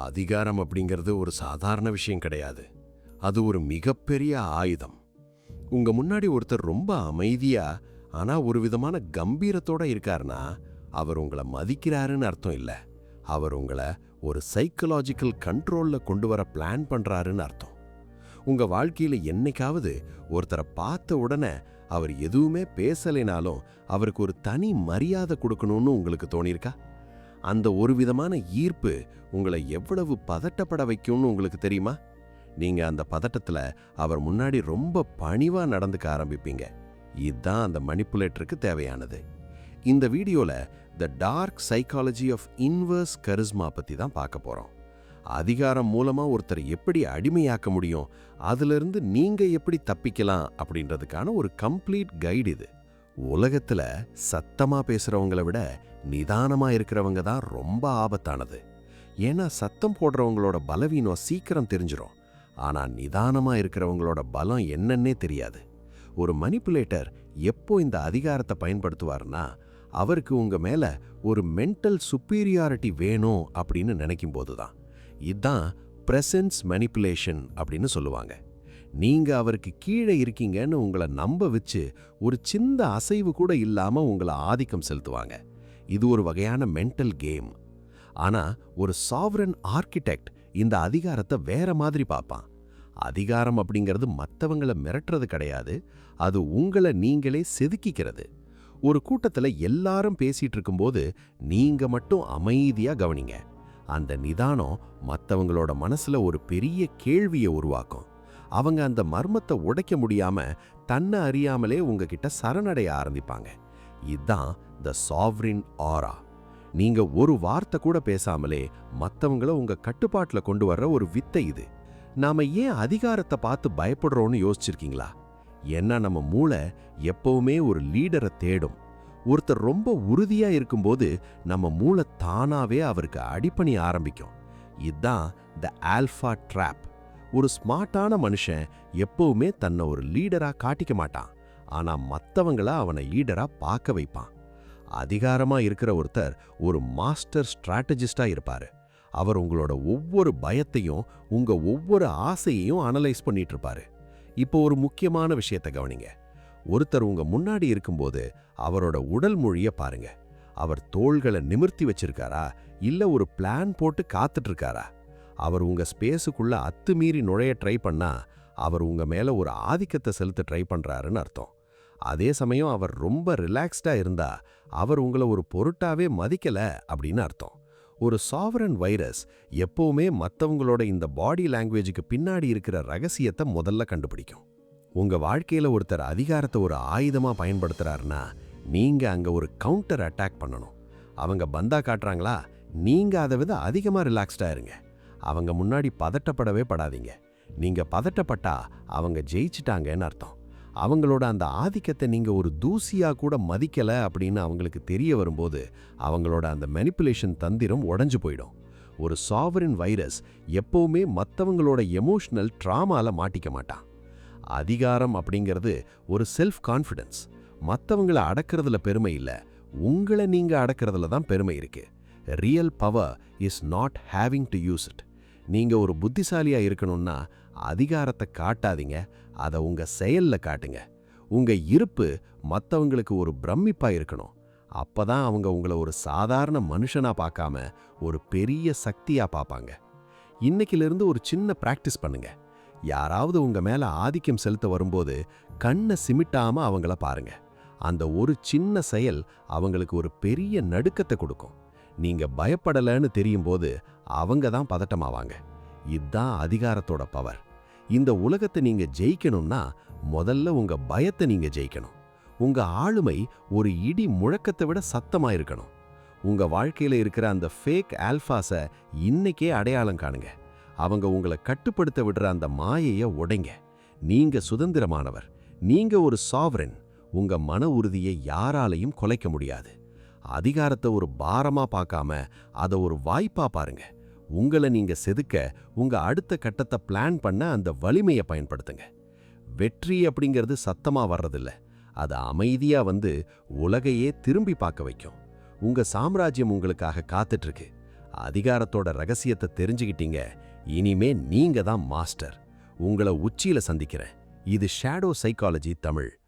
அதிகாரம் அப்படிங்கிறது ஒரு சாதாரண விஷயம் கிடையாது. அது ஒரு மிகப்பெரிய ஆயுதம். உங்க முன்னாடி ஒருத்தர் ரொம்ப அமைதியா ஆனா ஒரு விதமான கம்பீரத்தோட இருக்காருன்னா அவர் உங்களை மதிக்கிறாருன்னு அர்த்தம் இல்ல. அவர் உங்களை ஒரு சைக்கலாஜிக்கல் கண்ட்ரோல்ல கொண்டு வர பிளான் பண்றாருன்னு அர்த்தம். உங்க வாழ்க்கையில என்னைக்காவது ஒருத்தரை பார்த்த உடனே அவர் எதுவுமே பேசலைனாலும் அவருக்கு ஒரு தனி மரியாதை கொடுக்கணும்னு உங்களுக்கு தோணியிருக்கா? அந்த ஒரு விதமான ஈர்ப்பு உங்களை எவ்வளவு பதட்டப்பட வைக்கும்னு உங்களுக்கு தெரியுமா? நீங்க அந்த பதட்டத்துல அவர் முன்னாடி ரொம்ப பணிவா நடந்துக்க ஆரம்பிப்பீங்க. இதுதான் அந்த மனிப்புலேட்டருக்கு தேவையானது. இந்த வீடியோல the dark psychology of inverse charisma பத்தி தான் பார்க்க போறோம். அதிகாரம் மூலமா ஒருத்தரை எப்படி அடிமையாக்க முடியும், அதிலிருந்து நீங்க எப்படி தப்பிக்கலாம் அப்படின்றதுக்கான ஒரு கம்ப்ளீட் கைடு இது. உலகத்துல சத்தமா பேசுறவங்களை விட நிதானமா இருக்கிறவங்க தான் ரொம்ப ஆபத்தானது. ஏன்னா சத்தம் போடுறவங்களோட பலவீனம் சீக்கிரம் தெரிஞ்சிடும். ஆனா நிதானமா இருக்கிறவங்களோட பலம் என்னன்னே தெரியாது. ஒரு மனிப்புலேட்டர் எப்போ இந்த அதிகாரத்தை பயன்படுத்துவார்னா, அவருக்கு உங்க மேல ஒரு மென்டல் சுப்பீரியாரிட்டி வேணும் அப்படின்னு நினைக்கும் போதுதான். இதுதான் பிரசன்ஸ் மனிப்புலேஷன் அப்படின்னு சொல்லுவாங்க. நீங்க அவருக்கு கீழே இருக்கீங்கன்னு உங்களை நம்ப வச்சு ஒரு சின்ன அசைவு கூட இல்லாம உங்களை ஆதிக்கம் செலுத்துவாங்க. இது ஒரு வகையான மென்டல் கேம். ஆனா ஒரு சாவரன் ஆர்கிடெக்ட் இந்த அதிகாரத்தை வேற மாதிரி பார்ப்பான். அதிகாரம் அப்படிங்கிறது மற்றவங்களை மிரட்டுறது கிடையாது, அது உங்களை நீங்களே செதுக்கிக்கிறது. ஒரு கூட்டத்துல எல்லாரும் பேசிட்டு இருக்கும்போது நீங்க மட்டும் அமைதியா கவனிங்க. அந்த நிதானம் மற்றவங்களோட மனசுல ஒரு பெரிய கேள்வியை உருவாக்கும். அவங்க அந்த மர்மத்தை உடைக்க முடியாம தன்னை அறியாமலே உங்ககிட்ட சரணடைய ஆரம்பிப்பாங்க. இதுதான் த சாவரின் ஆரா. நீங்க ஒரு வார்த்தை கூட பேசாமலே மற்றவங்கள உங்க கட்டுப்பாட்டுல கொண்டு வர்ற ஒரு வித்தை இது. நாம ஏன் அதிகாரத்தை பார்த்து பயப்படுறோம்னு யோசிச்சிருக்கீங்களா? ஏன்னா நம்ம மூளை எப்பவுமே ஒரு லீடரை தேடும். ஒருத்தர் ரொம்ப உறுதியா இருக்கும்போது நம்ம மூளை தானாவே அவருக்கு அடிபணிய ஆரம்பிக்கும். இதுதான் த ஆல்ஃபா ட்ராப். ஒரு ஸ்மார்ட்டான மனுஷன் எப்பவுமே தன்னை ஒரு லீடரா காட்டிக்க மாட்டான், ஆனா மற்றவங்கள அவனை லீடரா பார்க்க வைப்பான். அதிகாரமா இருக்கிற ஒருத்தர் ஒரு மாஸ்டர் ஸ்ட்ராட்டஜிஸ்டா இருப்பாரு. அவர் உங்களோட ஒவ்வொரு பயத்தையும் உங்க ஒவ்வொரு ஆசையையும் அனலைஸ் பண்ணிட்டு இருப்பாரு. இப்போ ஒரு முக்கியமான விஷயத்தை கவனிங்க. ஒருத்தர் உங்க முன்னாடி இருக்கும்போது அவரோட உடல் மொழிய பாருங்க. அவர் தோள்களை நிமிர்த்தி வச்சிருக்காரா, இல்ல ஒரு பிளான் போட்டு காத்துட்டு இருக்காரா? அவர் உங்க ஸ்பேஸுக்குள்ள அத்துமீறி நுழைய ட்ரை பண்ணா அவர் உங்க மேல ஒரு ஆதிக்கத்தை செலுத்த ட்ரை பண்றாருன்னு அர்த்தம். அதே சமயம் அவர் ரொம்ப ரிலாக்ஸ்டா இருந்தா அவர் உங்களை ஒரு பொருட்டாவே மதிக்கல அப்படின்னு அர்த்தம். ஒரு சாவரன் வைரஸ் எப்பவுமே மற்றவங்களோட இந்த பாடி லாங்குவேஜுக்கு பின்னாடி இருக்கிற ரகசியத்தை முதல்ல கண்டுபிடிக்கும். உங்க வாழ்க்கையில ஒருத்தர் அதிகாரத்தை ஒரு ஆயுதமா பயன்படுத்துறாருன்னா நீங்க அங்க ஒரு கவுண்டர் அட்டாக் பண்ணணும். அவங்க பந்தா காட்டுறாங்களா, நீங்க அதை விட அதிகமா ரிலாக்ஸ்டா இருங்க. அவங்க முன்னாடி பதட்டப்படவே படாதீங்க. நீங்க பதட்டப்பட்டா அவங்க ஜெயிச்சிட்டாங்கன்னு அர்த்தம். அவங்களோட அந்த ஆதிக்கத்தை நீங்க ஒரு தூசியா கூட மதிக்கல அப்படின்னு அவங்களுக்கு தெரிய வரும்போது அவங்களோட அந்த மேனிப்புலேஷன் தந்திரம் உடைஞ்சு போயிடும். ஒரு சாவரின் வைரஸ் எப்பவுமே மற்றவங்களோட எமோஷனல் ட்ராமால மாட்டிக்க மாட்டான். அதிகாரம் அப்படிங்கிறது ஒரு செல்ஃப் கான்ஃபிடன்ஸ். மற்றவங்களை அடக்கிறதுல பெருமை இல்ல, உங்களை நீங்க அடக்கிறதுல தான் பெருமை இருக்கு. Real power is not having to use it. நீங்க ஒரு புத்திசாலியா இருக்கணும்னா அதிகாரத்தை காட்டாதீங்க, அதை உங்க செயல்ல காட்டுங்க. உங்க இருப்பு மற்றவங்களுக்கு ஒரு பிரமிப்பா இருக்கணும். அப்பதான் அவங்க உங்களை ஒரு சாதாரண மனுஷனா பார்க்காம ஒரு பெரிய சக்தியா பார்ப்பாங்க. இன்னைக்கிலிருந்து ஒரு சின்ன பிராக்டிஸ் பண்ணுங்க. யாராவது உங்க மேல ஆதிக்கம் செலுத்த வரும்போது கண்ணை சிமிட்டாம அவங்கள பாருங்க. அந்த ஒரு சின்ன செயல் அவங்களுக்கு ஒரு பெரிய நடுக்கத்தை கொடுக்கும். நீங்க பயப்படலன்னு தெரியும் போது அவங்க தான் பதட்டமாவாங்க. இதுதான் அதிகாரத்தோட பவர். இந்த உலகத்தை நீங்க ஜெயிக்கணும்னா முதல்ல உங்க பயத்தை நீங்க ஜெயிக்கணும். உங்க ஆளுமை ஒரு இடி முழக்கத்தை விட சத்தமா இருக்கணும். உங்க வாழ்க்கையில இருக்கிற அந்த ஃபேக் ஆல்ஃபாஸை இன்னைக்கே அடையாளம் காணுங்க. அவங்க உங்களை கட்டுப்படுத்த விடுற அந்த மாயையை உடைங்க. நீங்க சுதந்திரமானவர், நீங்க ஒரு சாவரன். உங்க மன உறுதியை யாராலையும் குலைக்க முடியாது. அதிகாரத்தை ஒரு பாரமா பார்க்காம அதை ஒரு வாய்ப்பா பாருங்க. உங்களை நீங்க செதுக்க உங்க அடுத்த கட்டத்தை பிளான் பண்ண அந்த வலிமையை பயன்படுத்துங்க. வெற்றி அப்படிங்கிறது சத்தமா வர்றதில்ல, அது அமைதியா வந்து உலகையே திரும்பி பார்க்க வைக்கும். உங்க சாம்ராஜ்யம் உங்களுக்காக காத்துட்டு இருக்கு. அதிகாரத்தோட ரகசியத்தை தெரிஞ்சுக்கிட்டீங்க. இனிமே நீங்க தான் மாஸ்டர். உங்கள உச்சியில சந்திக்கிறேன். இது ஷேடோ சைக்காலஜி தமிழ்.